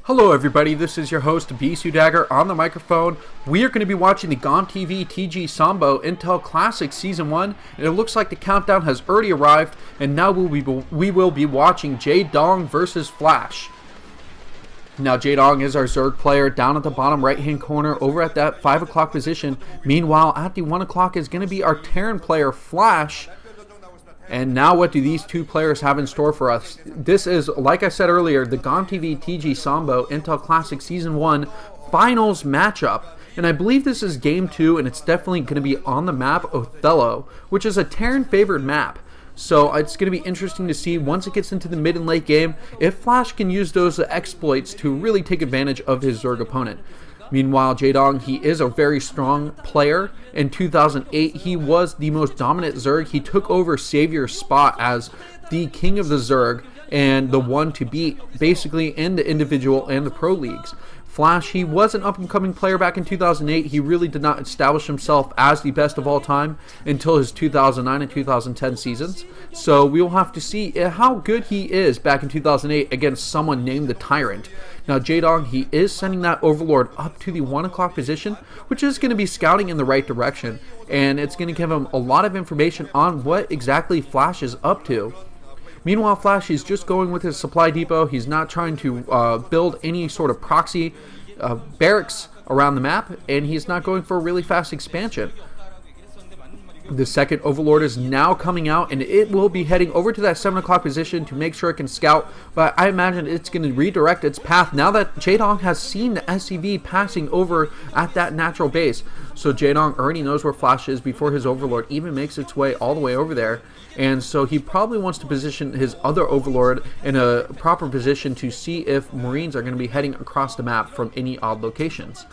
Hello everybody, this is your host Dagger on the microphone. We are going to be watching the GOMTV TG Sambo-Intel Classic Season 1, and it looks like the countdown has already arrived, and now we will be watching Jaedong versus Flash. Now Jaedong is our Zerg player down at the bottom right hand corner over at that 5 o'clock position. Meanwhile at the 1 o'clock is going to be our Terran player Flash. And now what do these two players have in store for us? This is, like I said earlier, the GOMTV TG Sambo-Intel Classic Season 1 Finals matchup. And I believe this is Game 2, and it's definitely going to be on the map Othello, which is a Terran favored map. So it's going to be interesting to see once it gets into the mid and late game if Flash can use those exploits to really take advantage of his Zerg opponent. Meanwhile, Jaedong, he is a very strong player. In 2008, he was the most dominant Zerg. He took over Savior's spot as the king of the Zerg and the one to beat, basically, in the individual and the pro leagues. Flash, he was an up-and-coming player back in 2008. He really did not establish himself as the best of all time until his 2009 and 2010 seasons. So we will have to see how good he is back in 2008 against someone named the Tyrant. Now Jaedong, he is sending that Overlord up to the 1 o'clock position, which is going to be scouting in the right direction. And it's going to give him a lot of information on what exactly Flash is up to. Meanwhile, Flash is just going with his supply depot. He's not trying to build any sort of proxy barracks around the map, and he's not going for a really fast expansion. The second Overlord is now coming out, and it will be heading over to that 7 o'clock position to make sure it can scout, but I imagine it's going to redirect its path now that Jaedong has seen the SCV passing over at that natural base. So Jaedong already knows where Flash is before his Overlord even makes its way all the way over there, and so he probably wants to position his other Overlord in a proper position to see if Marines are going to be heading across the map from any odd locations.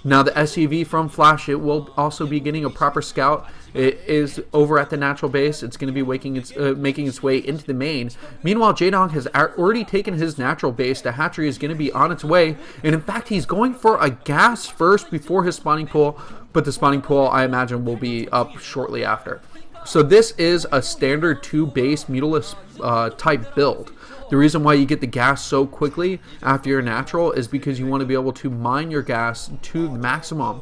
Now the SCV from Flash, it will also be getting a proper scout. It is over at the natural base. It's going to be making its way into the main. Meanwhile, Jaedong has already taken his natural base. The hatchery is going to be on its way. And in fact, he's going for a gas first before his spawning pool. But the spawning pool, I imagine, will be up shortly after. So this is a standard 2-base mutalist type build. The reason why you get the gas so quickly after your natural is because you want to be able to mine your gas to the maximum.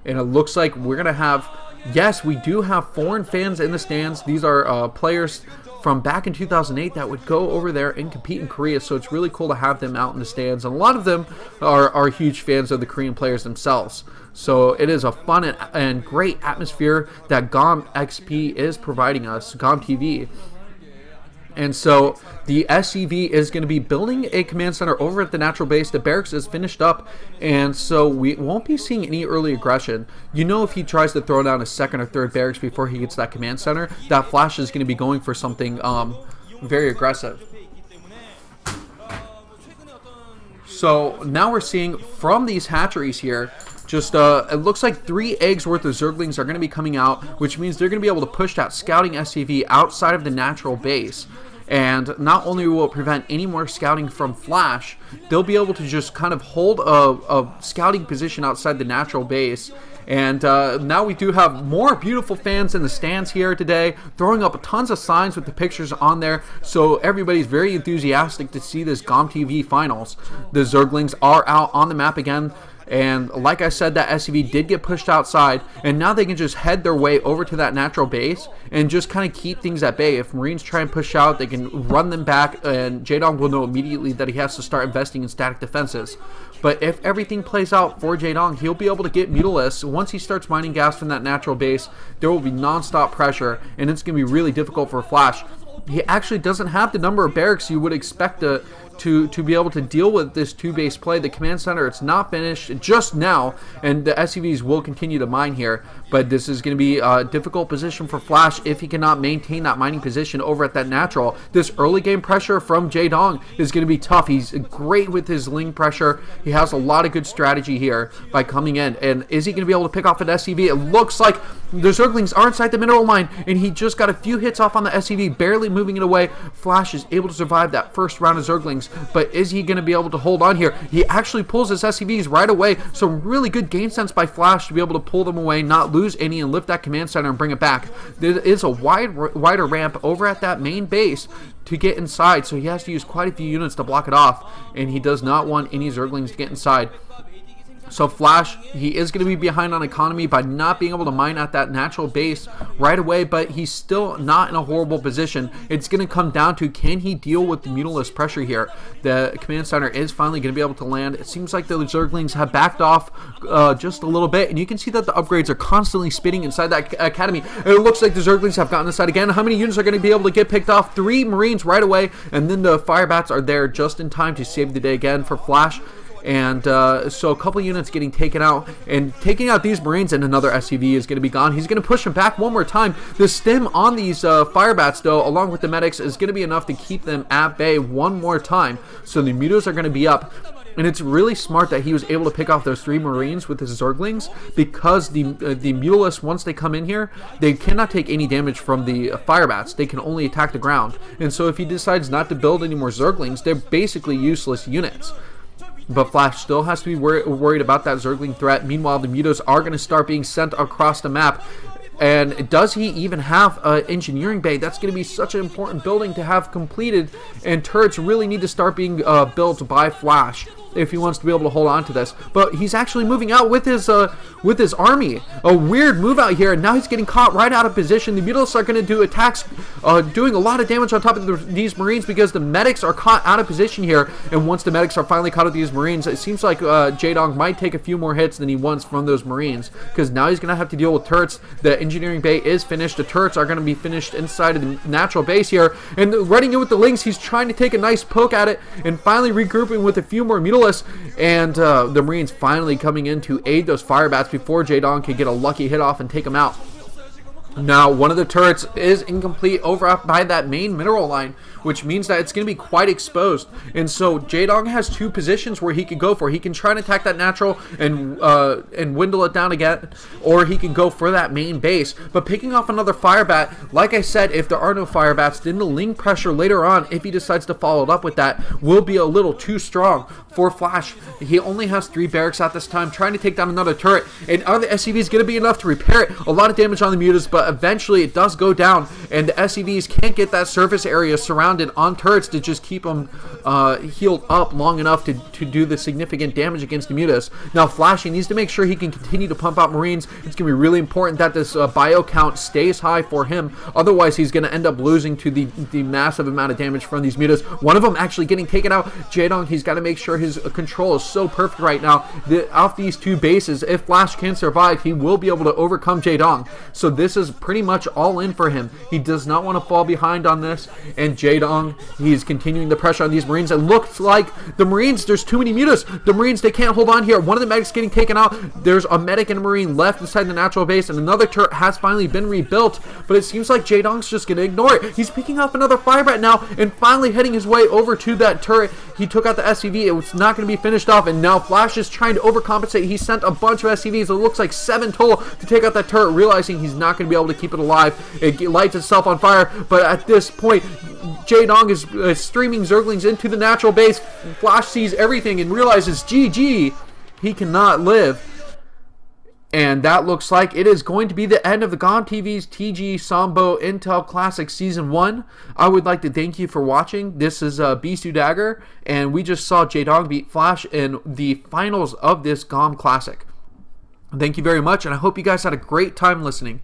And it looks like we're going to have, yes, we do have foreign fans in the stands. These are players from back in 2008 that would go over there and compete in Korea. So it's really cool to have them out in the stands. And a lot of them are huge fans of the Korean players themselves. So it is a fun and great atmosphere that GOMXP is providing us, GOMTV. And so the SCV is going to be building a command center over at the natural base. The barracks is finished up, and so we won't be seeing any early aggression. You know, if he tries to throw down a second or third barracks before he gets that command center, that Flash is going to be going for something very aggressive. So now we're seeing from these hatcheries here, just it looks like 3 eggs worth of Zerglings are going to be coming out, which means they're going to be able to push that scouting SCV outside of the natural base. And not only will it prevent any more scouting from Flash, they'll be able to just kind of hold a scouting position outside the natural base. And now we do have more beautiful fans in the stands here today, throwing up tons of signs with the pictures on there. So everybody's very enthusiastic to see this GOMTV finals. The Zerglings are out on the map again. And like I said, that SCV did get pushed outside, and now they can just head their way over to that natural base and just kind of keep things at bay. If Marines try and push out, they can run them back, and Jaedong will know immediately that he has to start investing in static defenses. But if everything plays out for Jaedong, he'll be able to get mutalists. Once he starts mining gas from that natural base, there will be non-stop pressure, and it's going to be really difficult for Flash. He actually doesn't have the number of barracks you would expect to be able to deal with this 2-base play. The command center, it's not finished just now, and the SCVs will continue to mine here, but this is going to be a difficult position for Flash if he cannot maintain that mining position over at that natural. This early game pressure from Jaedong is going to be tough. He's great with his Ling pressure. He has a lot of good strategy here by coming in, and is he going to be able to pick off an SCV? It looks like the Zerglings are inside the mineral mine, and he just got a few hits off on the SCV, barely moving it away. Flash is able to survive that first round of Zerglings, Zerglings, but is he going to be able to hold on here? He actually pulls his SCVs right away, so really good game sense by Flash to be able to pull them away, not lose any, and lift that command center and bring it back. There is a wider ramp over at that main base to get inside, so he has to use quite a few units to block it off, and he does not want any Zerglings to get inside. So Flash, he is going to be behind on economy by not being able to mine at that natural base right away, but he's still not in a horrible position. It's going to come down to, can he deal with the Mutalisk pressure here? The command center is finally going to be able to land. It seems like the Zerglings have backed off just a little bit, and you can see that the upgrades are constantly spitting inside that academy. And it looks like the Zerglings have gotten inside again. How many units are going to be able to get picked off? 3 Marines right away, and then the Firebats are there just in time to save the day again for Flash. And so a couple units getting taken out, and taking out these Marines, and another SCV is going to be gone. He's going to push them back one more time. The stim on these Firebats, though, along with the medics, is going to be enough to keep them at bay one more time. So the Mutos are going to be up. And it's really smart that he was able to pick off those 3 Marines with his Zerglings, because the Mutalisks, once they come in here, they cannot take any damage from the Firebats. They can only attack the ground. And so if he decides not to build any more Zerglings, they're basically useless units. But Flash still has to be worried about that Zergling threat. Meanwhile, the Mutos are going to start being sent across the map. And does he even have an engineering bay? That's going to be such an important building to have completed. And turrets really need to start being built by Flash if he wants to be able to hold on to this. But he's actually moving out with his army. A weird move out here, and now he's getting caught right out of position. The Mutalisks are going to do attacks, doing a lot of damage on top of these Marines, because the medics are caught out of position here. And once the medics are finally caught with these Marines, it seems like Jaedong might take a few more hits than he wants from those Marines, because now he's going to have to deal with turrets. The engineering bay is finished. The turrets are going to be finished inside of the natural base here. And running in with the Lynx, he's trying to take a nice poke at it, and finally regrouping with a few more Mutalisks. And the Marines finally coming in to aid those Firebats before Jaedong can get a lucky hit off and take them out. Now, one of the turrets is incomplete over up by that main mineral line, which means that it's going to be quite exposed. And so Jaedong has 2 positions where he can go for. He can try and attack that natural and dwindle it down again, or he can go for that main base. But picking off another Firebat, like I said, if there are no Firebats, then the link pressure later on, if he decides to follow it up with that, will be a little too strong for Flash. He only has 3 barracks at this time, trying to take down another turret, and out of the SCV is going to be enough to repair it. A lot of damage on the Mutas, but eventually it does go down, and the SCVs can't get that surface area surrounded on turrets to just keep them healed up long enough to do the significant damage against the Mutas. Now Flash, he needs to make sure he can continue to pump out Marines. It's going to be really important that this bio count stays high for him, otherwise he's going to end up losing to the massive amount of damage from these Mutas. One of them actually getting taken out. Jaedong, he's got to make sure his control is so perfect right now. Off these 2 bases, if Flash can survive, he will be able to overcome Jaedong. So this is pretty much all in for him. He does not want to fall behind on this, and Jaedong, he's continuing the pressure on these Marines. It looks like the Marines, there's too many Mutas. The Marines, they can't hold on here. One of the medics getting taken out. There's a medic and a Marine left inside the natural base, and another turret has finally been rebuilt, but it seems like Jaedong's just going to ignore it. He's picking off another Firebat now, and finally heading his way over to that turret. He took out the SCV. It was not going to be finished off, and now Flash is trying to overcompensate. He sent a bunch of SCVs. It looks like 7 total to take out that turret, realizing he's not going to be able to keep it alive. It lights itself on fire, but at this point, Jaedong is streaming Zerglings into the natural base. Flash sees everything and realizes, GG, he cannot live. And that looks like it is going to be the end of the GOMTV's TG Sambo-Intel Classic Season 1. I would like to thank you for watching. This is Bisu Dagger, and we just saw Jaedong beat Flash in the finals of this GOM Classic. Thank you very much, and I hope you guys had a great time listening.